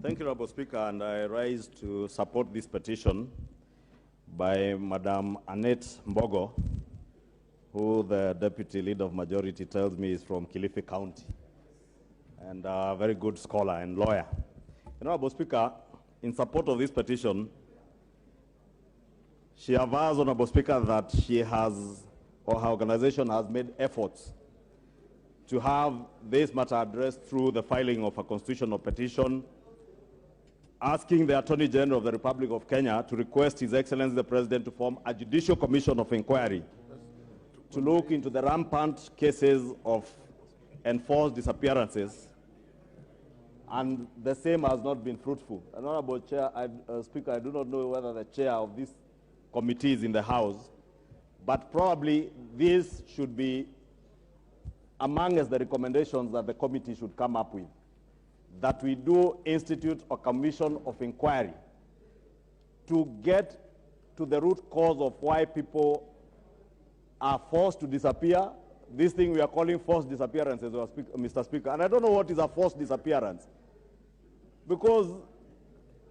Thank you, Honorable Speaker, and I rise to support this petition by Madam Annette Mbogo, who the Deputy Leader of Majority tells me is from Kilifi County, and a very good scholar and lawyer. Honorable Speaker, in support of this petition, she avers, Honorable Speaker, that she has, or her organization has made efforts to have this matter addressed through the filing of a constitutional petition asking the Attorney General of the Republic of Kenya to request His Excellency the President to form a judicial commission of inquiry to look into the rampant cases of enforced disappearances, and the same has not been fruitful. And Honorable Speaker, I do not know whether the chair of this committee is in the House, but probably this should be among the recommendations that the committee should come up with, that we do institute a commission of inquiry to get to the root cause of why people are forced to disappear. This thing we are calling forced disappearances, Mr. Speaker. And I don't know what is a forced disappearance, because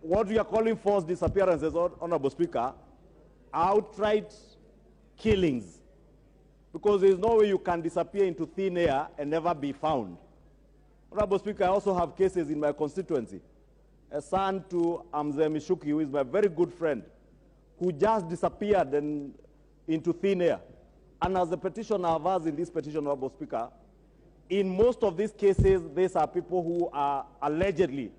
what we are calling forced disappearances, Honorable Speaker, are outright killings, because there is no way you can disappear into thin air and never be found. Honorable Speaker, I also have cases in my constituency. A son to Mzee Mishuki, who is my very good friend, who just disappeared into thin air. And as the petitioner avers in this petition, Honorable Speaker, in most of these cases, these are people who are allegedly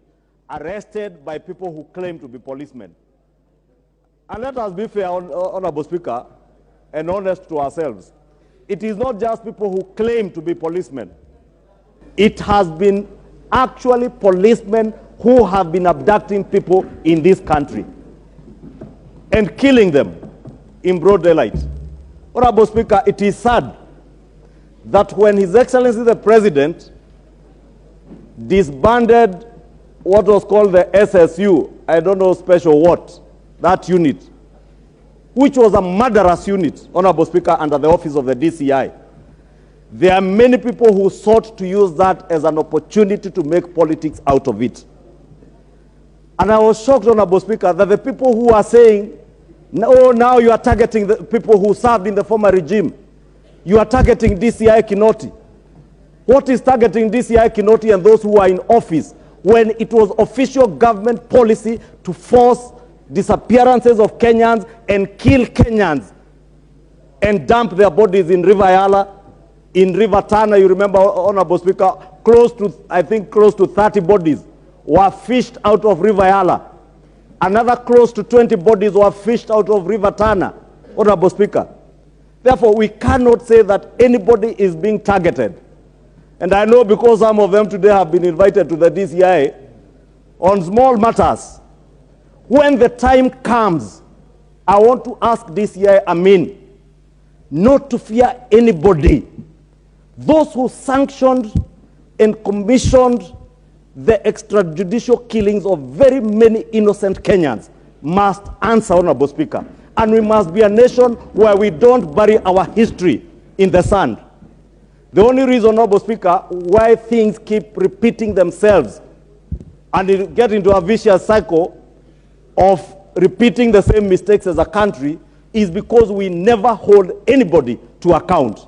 arrested by people who claim to be policemen. And let us be fair, Honorable Speaker, and honest to ourselves. It is not just people who claim to be policemen. It has been actually policemen who have been abducting people in this country and killing them in broad daylight. Honorable Speaker, it is sad that when His Excellency the President disbanded what was called the SSU, I don't know special what, that unit, which was a murderous unit, Honorable Speaker, under the office of the DCI. There are many people who sought to use that as an opportunity to make politics out of it. And I was shocked, Honorable Speaker, that the people who are saying, no, now you are targeting the people who served in the former regime. You are targeting DCI Kinoti. What is targeting DCI Kinoti and those who are in office when it was official government policy to force disappearances of Kenyans and kill Kenyans and dump their bodies in River Yala, in River Tana? You remember, Honorable Speaker, I think close to 30 bodies were fished out of River Yala. Another close to 20 bodies were fished out of River Tana, Honorable Speaker. Therefore, we cannot say that anybody is being targeted. And I know because some of them today have been invited to the DCI on small matters. When the time comes, I want to ask DCI Amin not to fear anybody. Those who sanctioned and commissioned the extrajudicial killings of very innocent Kenyans must answer, Honorable Speaker. And we must be a nation where we don't bury our history in the sand. The only reason, Honorable Speaker, why things keep repeating themselves and it get into a vicious cycle of repeating the same mistakes as a country is because we never hold anybody to account.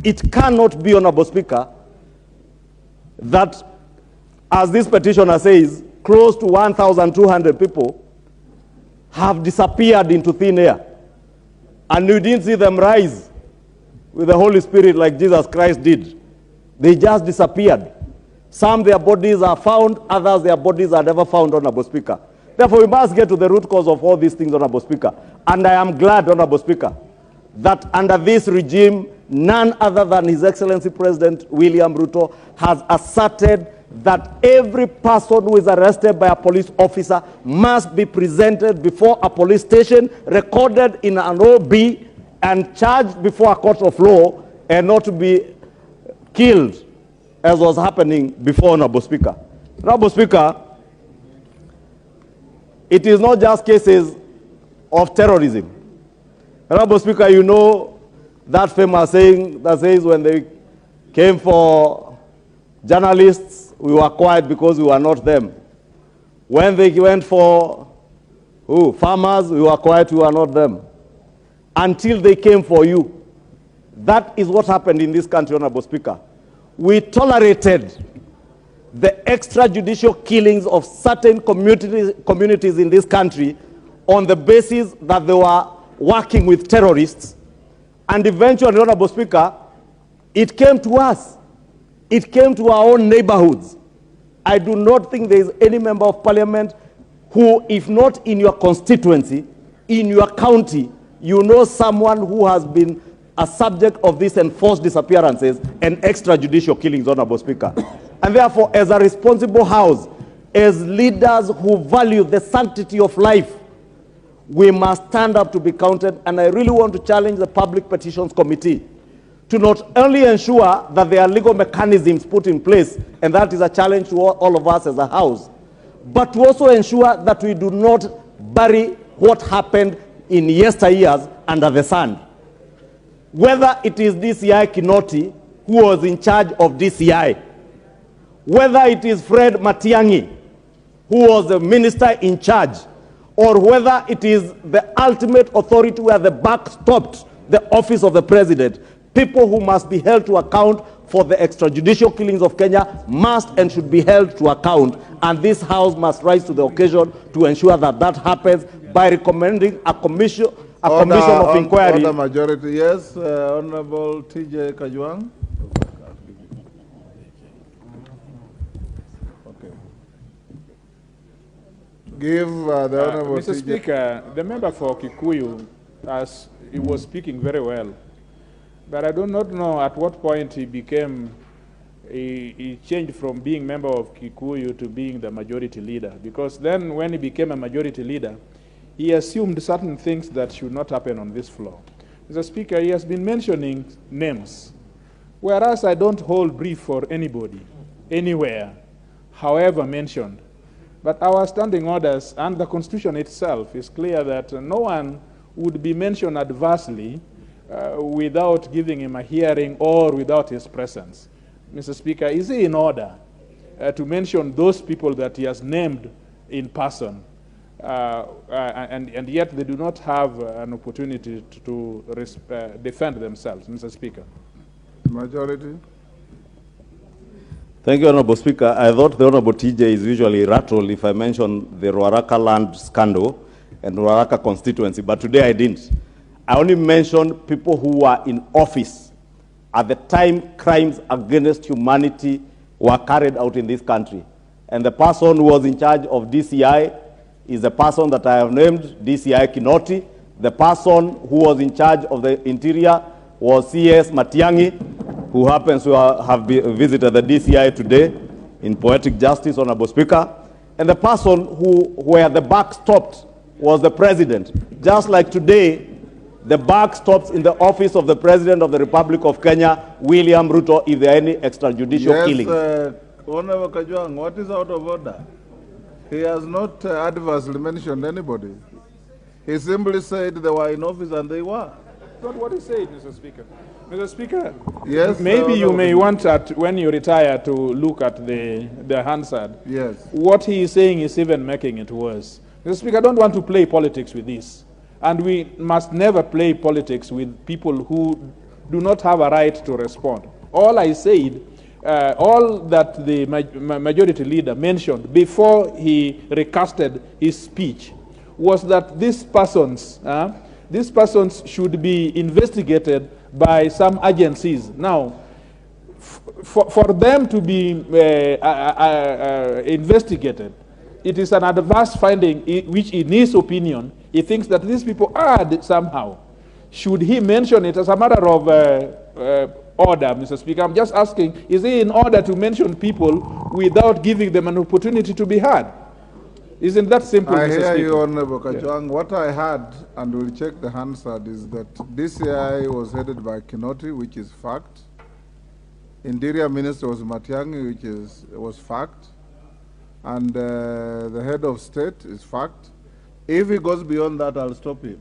It cannot be, Honorable Speaker, that, as this petitioner says, close to 1,200 people have disappeared into thin air. And you didn't see them rise with the Holy Spirit like Jesus Christ did. They just disappeared. Some, their bodies are found, others, their bodies are never found, Honorable Speaker. Therefore, we must get to the root cause of all these things, Honorable Speaker. And I am glad, Honorable Speaker, that under this regime, none other than His Excellency President William Ruto has asserted that every person who is arrested by a police officer must be presented before a police station, recorded in an OB, and charged before a court of law, and not to be killed, as was happening before, Honorable Speaker. Honorable Speaker, it is not just cases of terrorism. Honorable Speaker, you know that famous saying that says when they came for journalists, we were quiet because we were not them. When they went for farmers, we were quiet, we were not them. Until they came for you. That is what happened in this country, Honorable Speaker. We tolerated the extrajudicial killings of certain communities in this country on the basis that they were working with terrorists. And eventually, Honorable Speaker, it came to us. It came to our own neighborhoods. I do not think there is any member of parliament who, if not in your constituency, in your county, you know someone who has been a subject of these enforced disappearances and extrajudicial killings, Honorable Speaker. And therefore, as a responsible house, as leaders who value the sanctity of life, we must stand up to be counted. And I really want to challenge the Public Petitions Committee to not only ensure that there are legal mechanisms put in place, and that is a challenge to all of us as a house, but to also ensure that we do not bury what happened in yesteryears under the sand. Whether it is DCI Kinoti, who was in charge of DCI, whether it is Fred Matiangi, who was the minister in charge, or whether it is the ultimate authority where the buck stopped the office of the president, people who must be held to account for the extrajudicial killings of Kenya must and should be held to account. And this House must rise to the occasion to ensure that that happens by recommending a commission of inquiry. Order majority, yes. Honorable TJ Kajwang. Okay. Give the Honorable Mr. Speaker, the member for Kikuyu, as he was speaking very well, but I do not know at what point he became, he changed from being member of Kikuyu to being the majority leader. Because then when he became a majority leader, he assumed certain things that should not happen on this floor. Mr. Speaker, he has been mentioning names, whereas I don't hold brief for anybody, anywhere, however mentioned. But our standing orders and the Constitution itself is clear that no one would be mentioned adversely without giving him a hearing or without his presence. Mr. Speaker, is he in order to mention those people that he has named in person, and yet they do not have an opportunity to defend themselves, Mr. Speaker? Majority. Thank you, Honorable Speaker. I thought the Honorable TJ is usually rattled if I mention the Ruaraka land scandal and Ruaraka constituency, but today I didn't. I only mentioned people who were in office at the time crimes against humanity were carried out in this country. And the person who was in charge of DCI is the person that I have named, DCI Kinoti. The person who was in charge of the interior was CS Matiangi, who happens to have visited the DCI today in poetic justice, Honorable Speaker. And the person where the buck stopped was the president. Just like today, the buck stops in the office of the President of the Republic of Kenya, William Ruto, if there are any extrajudicial killings. Honorable Kajwang, what is out of order? He has not adversely mentioned anybody. He simply said they were in office and they were. That's not what he said, Mr. Speaker. Mr. Speaker, yes, maybe you may want, when you retire, to look at the Hansard. Yes. What he is saying is even making it worse. Mr. Speaker, I don't want to play politics with this. And we must never play politics with people who do not have a right to respond. All I said, all that the majority leader mentioned before he recasted his speech was that these persons should be investigated by some agencies. Now, for them to be investigated, it is an adverse finding which, in his opinion, he thinks that these people are somehow. Should he mention it as a matter of order, Mr. Speaker? I'm just asking, is he in order to mention people without giving them an opportunity to be heard? Isn't that simple, Mr. Speaker? I hear you, Honorable Kajwang. Yeah. What I heard, and we'll check the Hansard, is that DCI was headed by Kinoti, which is fact. Interior Minister was Matiangi, which was fact. And the head of state is fact. If he goes beyond that, I'll stop him.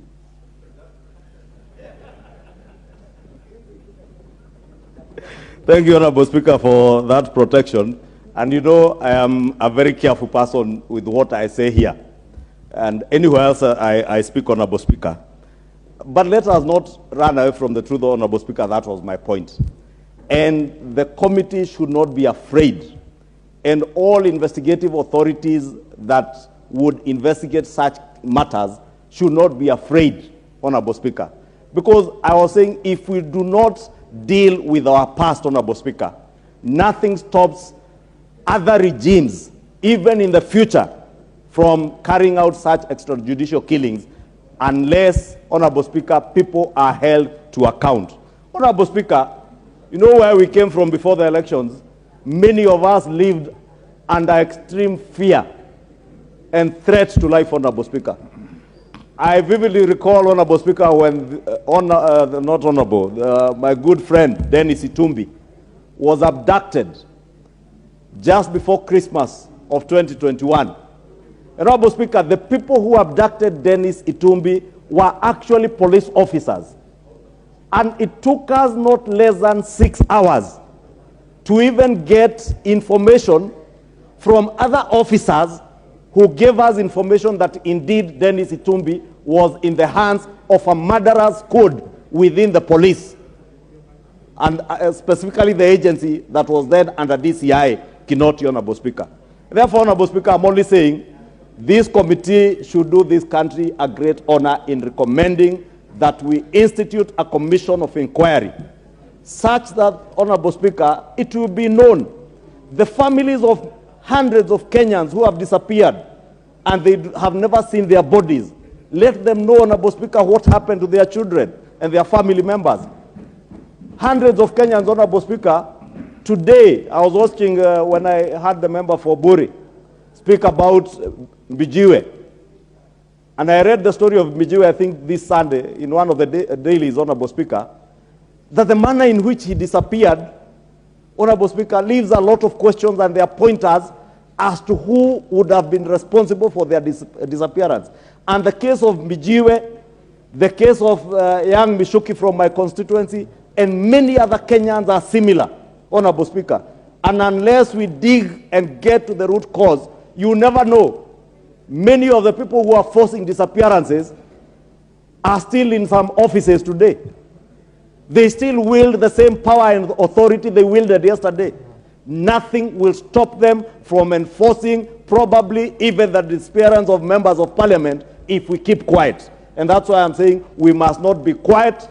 Thank you, Honorable Speaker, for that protection. And you know, I am a very careful person with what I say here. And anywhere else I speak, Honorable Speaker. But let us not run away from the truth, Honorable Speaker. That was my point. And the committee should not be afraid. And all investigative authorities that would investigate such matters should not be afraid, Honorable Speaker. Because I was saying, if we do not deal with our past, Honorable Speaker, nothing stops other regimes, even in the future, from carrying out such extrajudicial killings, unless, Honorable Speaker, people are held to account. Honorable Speaker, you know where we came from before the elections? Many of us lived under extreme fear and threats to life, Honorable Speaker. I vividly recall, Honorable Speaker, when, not Honorable, my good friend, Dennis Itumbi, was abducted just before Christmas of 2021. Honorable Speaker, the people who abducted Dennis Itumbi were actually police officers. And it took us not less than 6 hours to even get information from other officers who gave us information that indeed Dennis Itumbi was in the hands of a murderer's code within the police, and specifically the agency that was then under DCI, Kinoti, Honorable Speaker. Therefore, Honorable Speaker, I'm only saying this committee should do this country a great honor in recommending that we institute a commission of inquiry such that, Honorable Speaker, it will be known the families of hundreds of Kenyans who have disappeared and they have never seen their bodies. Let them know, Honorable Speaker, what happened to their children and their family members. Hundreds of Kenyans, Honorable Speaker. Today, I was watching when I had the member for Buri speak about Mbijiwe. And I read the story of Mbijiwe, I think, this Sunday in one of the dailies, Honorable Speaker, that the manner in which he disappeared, Honorable Speaker, leaves a lot of questions and there are pointers as to who would have been responsible for their disappearance. And the case of Mbijiwe, the case of young Mishuki from my constituency, and many other Kenyans are similar, Honorable Speaker. And unless we dig and get to the root cause, you never know. Many of the people who are forcing disappearances are still in some offices today. They still wield the same power and authority they wielded yesterday. Nothing will stop them from enforcing probably even the disappearance of members of parliament if we keep quiet. And that's why I'm saying we must not be quiet.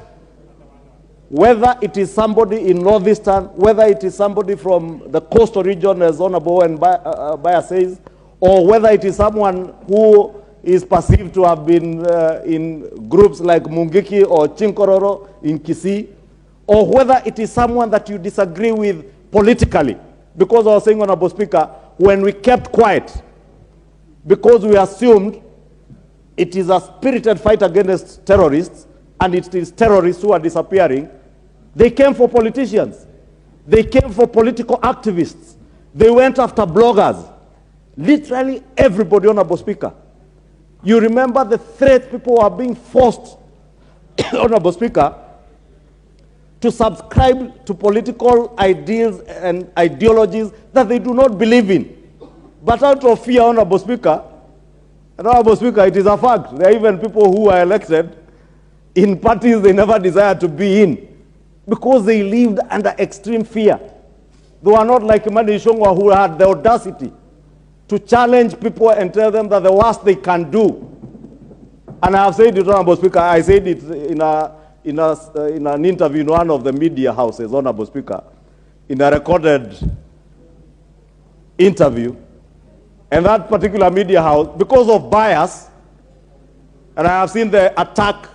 Whether it is somebody in Northeastern, whether it is somebody from the coastal region, as Honorable and Baya says, or whether it is someone who is perceived to have been in groups like Mungiki or Chinkororo in Kisii, or whether it is someone that you disagree with politically. Because I was saying, Honorable Speaker, when we kept quiet, because we assumed it is a spirited fight against terrorists, and it is terrorists who are disappearing, they came for politicians. They came for political activists. They went after bloggers. Literally everybody, Honorable Speaker. You remember the threat people are being forced, Honorable Speaker, to subscribe to political ideals and ideologies that they do not believe in. But out of fear, Honorable Speaker, it is a fact. There are even people who are elected in parties they never desired to be in because they lived under extreme fear. They were not like Kimani Ichungwah, who had the audacity to challenge people and tell them that the worst they can do. And I have said it, Honorable Speaker, I said it in an interview in one of the media houses, Honorable Speaker, in a recorded interview. And that particular media house, because of bias, and I have seen the attack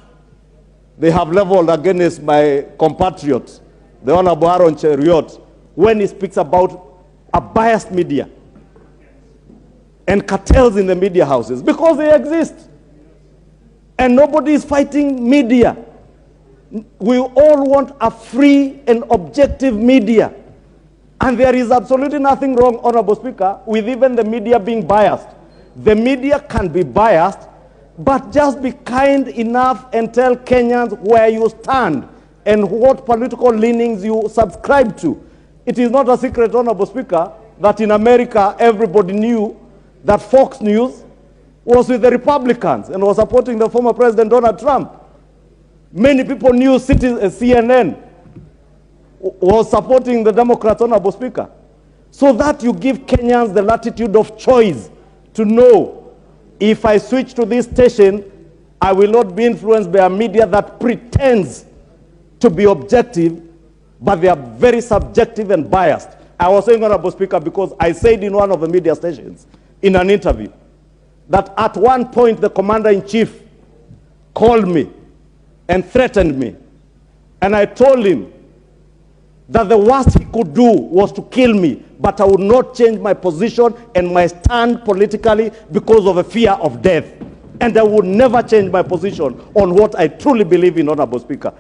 they have leveled against my compatriot, the Honorable Aaron Cheriot, when he speaks about a biased media and cartels in the media houses, because they exist. And nobody is fighting media. We all want a free and objective media. And there is absolutely nothing wrong, Honorable Speaker, with even the media being biased. The media can be biased, but just be kind enough and tell Kenyans where you stand and what political leanings you subscribe to. It is not a secret, Honorable Speaker, that in America everybody knew that Fox News was with the Republicans and was supporting the former President Donald Trump. Many people knew CNN was supporting the Democrats, Honorable Speaker. So that you give Kenyans the latitude of choice to know, if I switch to this station, I will not be influenced by a media that pretends to be objective, but they are very subjective and biased. I was saying, Honorable Speaker, because I said in one of the media stations in an interview that at one point the commander-in-chief called me and threatened me. And I told him that the worst he could do was to kill me, but I would not change my position and my stand politically because of a fear of death. And I would never change my position on what I truly believe in, Honorable Speaker.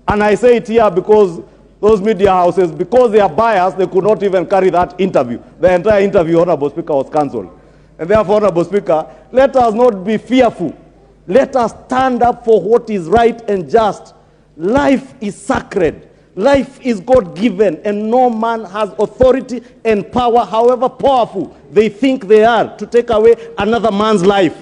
And I say it here because those media houses, because they are biased, they could not even carry that interview. The entire interview, Honorable Speaker, was cancelled. And therefore, Honorable Speaker, let us not be fearful. Let us stand up for what is right and just. Life is sacred. Life is God-given, and no man has authority and power, however powerful they think they are, to take away another man's life,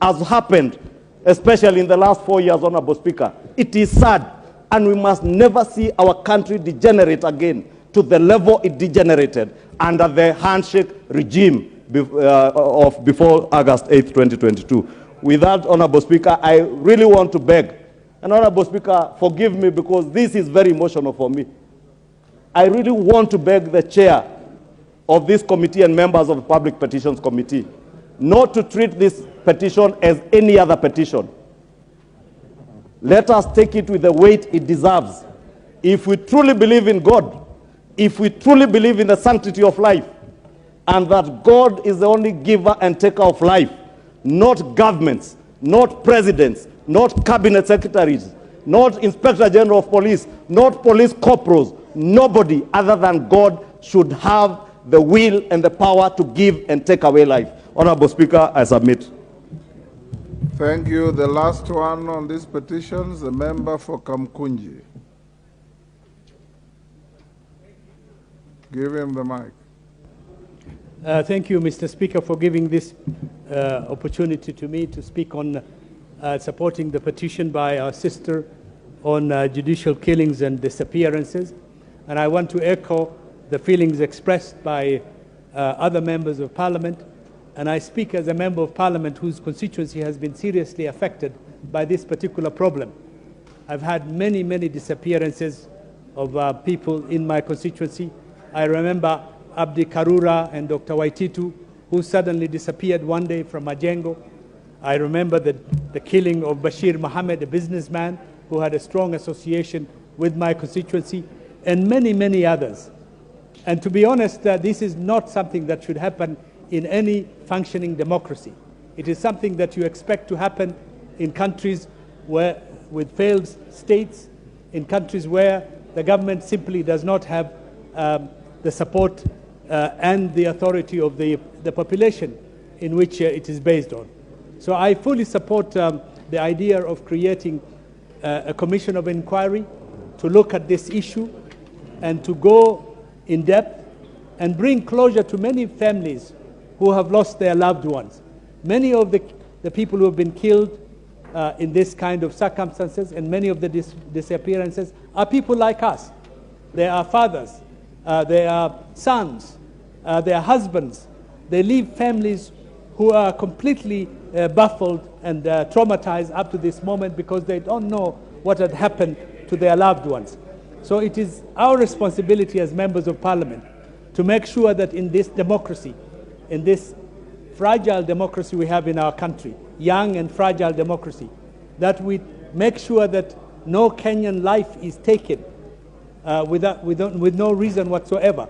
as happened, especially in the last 4 years, Honorable Speaker. It is sad, and we must never see our country degenerate again to the level it degenerated under the handshake regime of before August 8, 2022. With that, Honorable Speaker, I really want to beg, and Honorable Speaker, forgive me because this is very emotional for me. I really want to beg the chair of this committee and members of the Public Petitions Committee not to treat this petition as any other petition. Let us take it with the weight it deserves. If we truly believe in God, if we truly believe in the sanctity of life, and that God is the only giver and taker of life, not governments, not presidents, not cabinet secretaries, not Inspector General of Police, not police corporals, nobody other than God should have the will and the power to give and take away life. Honorable Speaker, I submit. Thank you. The last one on these petitions, the member for Kamkunji. Give him the mic. Thank you, Mr. Speaker, for giving this opportunity to me to speak on supporting the petition by our sister on judicial killings and disappearances. And I want to echo the feelings expressed by other members of Parliament. And I speak as a member of Parliament whose constituency has been seriously affected by this particular problem. I've had many, many disappearances of people in my constituency. I remember Abdi Karura and Dr. Waititu, who suddenly disappeared one day from Majengo. I remember the killing of Bashir Mohammed, a businessman who had a strong association with my constituency, and many, many others. And to be honest, this is not something that should happen in any functioning democracy. It is something that you expect to happen in countries where, with failed states, in countries where the government simply does not have the support and the authority of the population in which it is based on. So I fully support the idea of creating a commission of inquiry to look at this issue and to go in depth and bring closure to many families who have lost their loved ones. Many of the people who have been killed in this kind of circumstances and many of the disappearances are people like us. They are fathers, they are sons, they are husbands. They leave families who are completely baffled and traumatized up to this moment because they don't know what had happened to their loved ones. So it is our responsibility as members of Parliament to make sure that in this democracy, in this fragile democracy we have in our country, young and fragile democracy, that we make sure that no Kenyan life is taken with no reason whatsoever.